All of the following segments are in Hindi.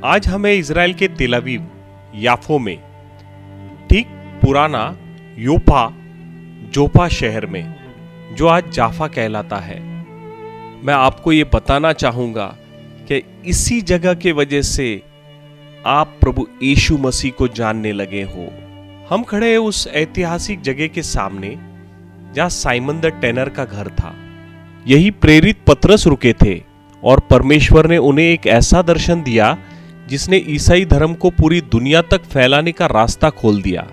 आज हमें इज़राइल के तेल अवीव याफो में, ठीक पुराना जोफा शहर में, जो आज जाफा कहलाता है, मैं आपको ये बताना चाहूंगा कि इसी जगह के वजह से आप प्रभु यीशु मसीह को जानने लगे हो। हम खड़े हैं उस ऐतिहासिक जगह के सामने जहां साइमन द टेनर का घर था। यही प्रेरित पतरस रुके थे और परमेश्वर ने उन्हें एक ऐसा दर्शन दिया जिसने ईसाई धर्म को पूरी दुनिया तक फैलाने का रास्ता खोल दिया।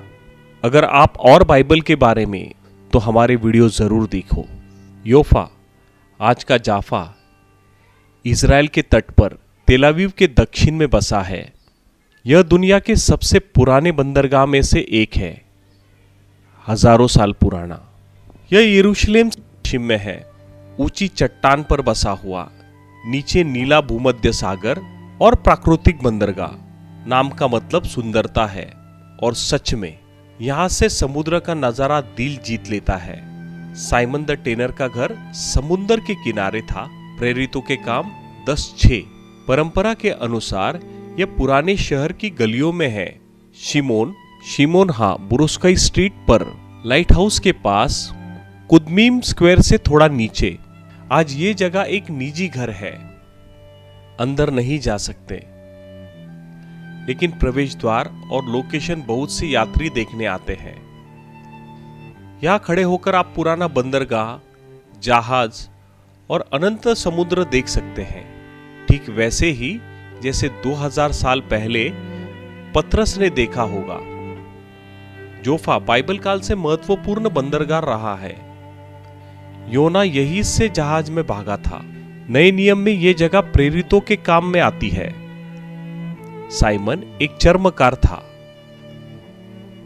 अगर आप और बाइबल के बारे में तो हमारे वीडियो जरूर देखो। योफा, आज का जाफा, इज़राइल के तट पर तेल अवीव के दक्षिण में बसा है। यह दुनिया के सबसे पुराने बंदरगाह में से एक है, हजारों साल पुराना। यह यरूशलेम पश्चिम में है, ऊंची चट्टान पर बसा हुआ, नीचे नीला भूमध्य सागर और प्राकृतिक बंदरगाह। नाम का मतलब सुंदरता है और सच में यहां से समुद्र का नजारा दिल जीत लेता है। साइमन द टेनर का घर समुद्र के किनारे था। प्रेरितों के काम 10:6 परंपरा के अनुसार यह पुराने शहर की गलियों में है। शिमोन बुरुस्काई स्ट्रीट पर लाइट हाउस के पास, कुदमीम स्क्वायर से थोड़ा नीचे। आज ये जगह एक निजी घर है, अंदर नहीं जा सकते, लेकिन प्रवेश द्वार और लोकेशन बहुत से यात्री देखने आते हैं। यहां खड़े होकर आप पुराना बंदरगाह, जहाज और अनंत समुद्र देख सकते हैं, ठीक वैसे ही जैसे 2000 साल पहले पतरस ने देखा होगा। जोफा बाइबल काल से महत्वपूर्ण बंदरगाह रहा है। योना यही से जहाज में भागा था। नए नियम में यह जगह प्रेरितों के काम में आती है। साइमन एक चर्मकार था,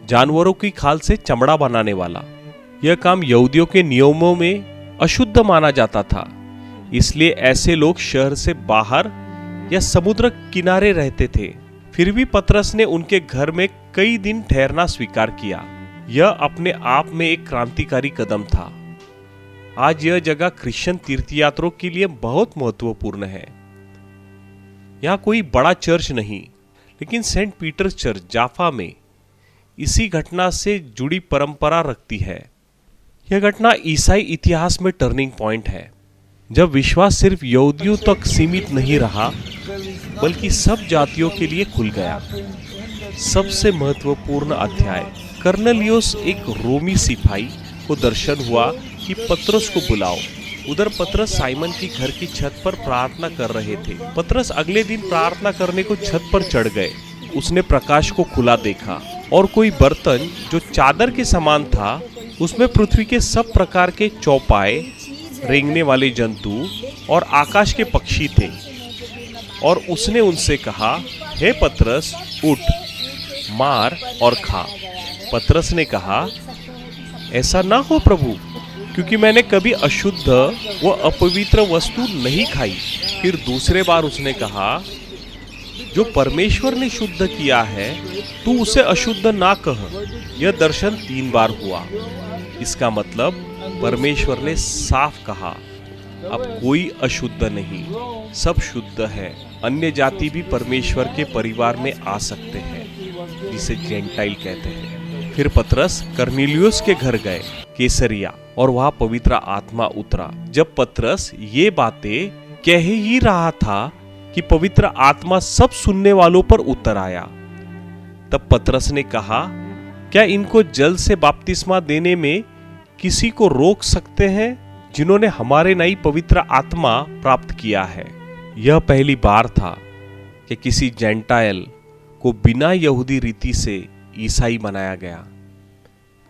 जानवरों की खाल से चमड़ा बनाने वाला। यह काम यहूदियों के नियमों में अशुद्ध माना जाता था, इसलिए ऐसे लोग शहर से बाहर या समुद्र किनारे रहते थे। फिर भी पतरस ने उनके घर में कई दिन ठहरना स्वीकार किया। यह अपने आप में एक क्रांतिकारी कदम था। आज यह जगह क्रिश्चियन तीर्थयात्रियों के लिए बहुत महत्वपूर्ण है। यहां कोई बड़ा चर्च नहीं, लेकिन सेंट पीटर्स चर्च जाफा में इसी घटना से जुड़ी परंपरा रखती है। यह घटना ईसाई इतिहास में टर्निंग पॉइंट है, जब विश्वास सिर्फ यहूदियों तक सीमित नहीं रहा, बल्कि सब जातियों के लिए खुल गया। सबसे महत्वपूर्ण अध्याय, कर्नेलियुस एक रोमी सिपाही को दर्शन हुआ कि पतरस को बुलाओ। उधर पतरस साइमन की घर की छत पर प्रार्थना कर रहे थे। पतरस अगले दिन प्रार्थना करने को छत पर चढ़ गए। उसने प्रकाश को खुला देखा और कोई बर्तन जो चादर के समान था, उसमें पृथ्वी के सब प्रकार के चौपाए, रेंगने वाले जंतु और आकाश के पक्षी थे। और उसने उनसे कहा, हे पतरस, उठ, मार और खा। पतरस ने कहा, ऐसा ना हो प्रभु, क्योंकि मैंने कभी अशुद्ध व अपवित्र वस्तु नहीं खाई। फिर दूसरे बार उसने कहा, जो परमेश्वर ने शुद्ध किया है, तू उसे अशुद्ध ना कह। यह दर्शन 3 बार हुआ। इसका मतलब परमेश्वर ने साफ कहा, अब कोई अशुद्ध नहीं, सब शुद्ध है। अन्य जाति भी परमेश्वर के परिवार में आ सकते हैं, जिसे जेंटाइल कहते हैं। फिर पतरस कर्नेलियुस के घर गए, कैसरिया, और वहां पवित्र आत्मा उतरा। जब पतरस ये बातें कह ही रहा था कि पवित्र आत्मा सब सुनने वालों पर उतर आया। तब पतरस ने कहा, क्या इनको जल से बपतिस्मा देने में किसी को रोक सकते हैं, जिन्होंने हमारे नई पवित्र आत्मा प्राप्त किया है? यह पहली बार था कि किसी जेंटाइल को बिना यहूदी रीति से ईसाई बनाया गया।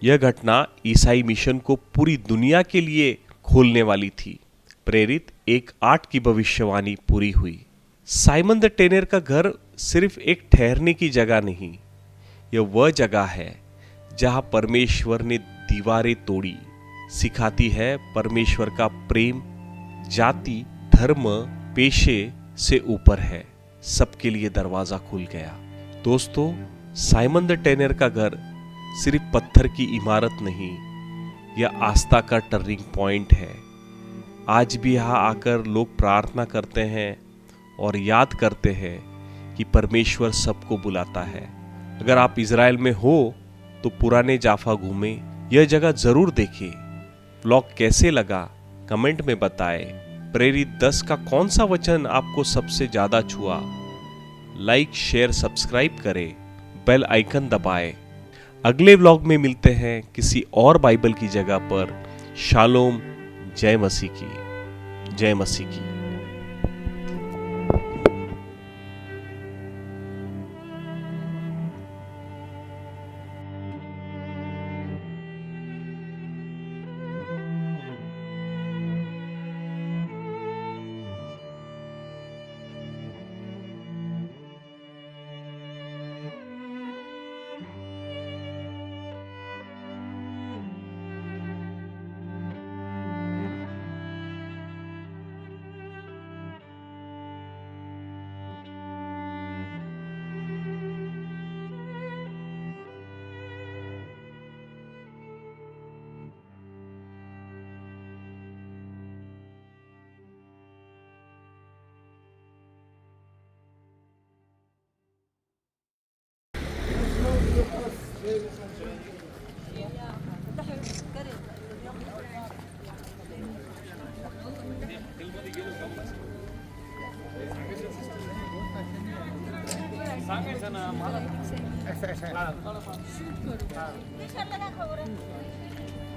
यह घटना ईसाई मिशन को पूरी दुनिया के लिए खोलने वाली थी। प्रेरित 1:8 की भविष्यवाणी पूरी हुई। साइमन द टेनर का घर सिर्फ एक ठहरने की जगह नहीं, यह वह जगह है जहां परमेश्वर ने दीवारें तोड़ी। सिखाती है परमेश्वर का प्रेम जाति, धर्म, पेशे से ऊपर है। सबके लिए दरवाजा खुल गया। दोस्तों, साइमन द टेनर का घर सिर्फ पत्थर की इमारत नहीं, यह आस्था का टर्निंग पॉइंट है। आज भी यहाँ आकर लोग प्रार्थना करते हैं और याद करते हैं कि परमेश्वर सबको बुलाता है। अगर आप इज़राइल में हो तो पुराने जाफा घूमें, यह जगह जरूर देखें। व्लॉग कैसे लगा कमेंट में बताएं। प्रेरित 10 का कौन सा वचन आपको सबसे ज्यादा छुआ? लाइक शेयर सब्सक्राइब करें, बेल आइकन दबाएं। अगले व्लॉग में मिलते हैं किसी और बाइबल की जगह पर। शालोम, जय मसीह की, जय मसीह की।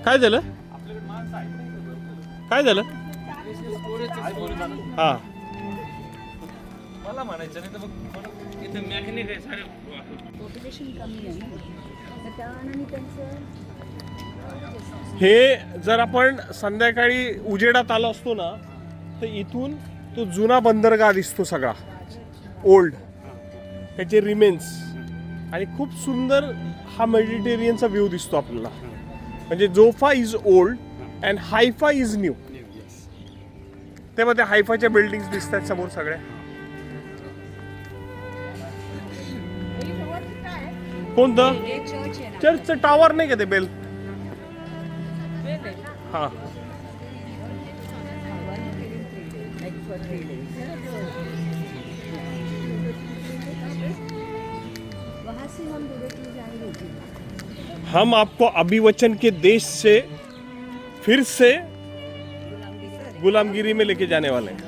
काय झालं? काय झालं? हा, मला म्हणायचं नाही तर मग इथे मॅकॅनिक आहे सारे पॉप्युलेशन कमी आहे ना, तर त्या मानाने त्यांचं हे जर आपण संध्याकाळी उजेडात आलो असतो ना, तर इथून तो जुना बंदरगाह दिसतो सगळा, ओल्ड, त्याचे रिमेन्स, आणि खूप सुंदर हा मेडिटेरियनचा व्ह्यू दिसतो आपल्याला. म्हणजे Jaffa is old and Haifa is new. त्यामध्ये हायफाच्या बिल्डिंग्स दिसतात समोर सगळ्या. कोणतं हे चर्च आहे ना, चर्चचं टावर नाही का ते बेल? हा, like for 3 days. वहाँ से हम डायरेक्टली जाएंगे हम आपको अभिवचन के देश से फिर से गुलामगिरी में लेके जाने वाले हैं.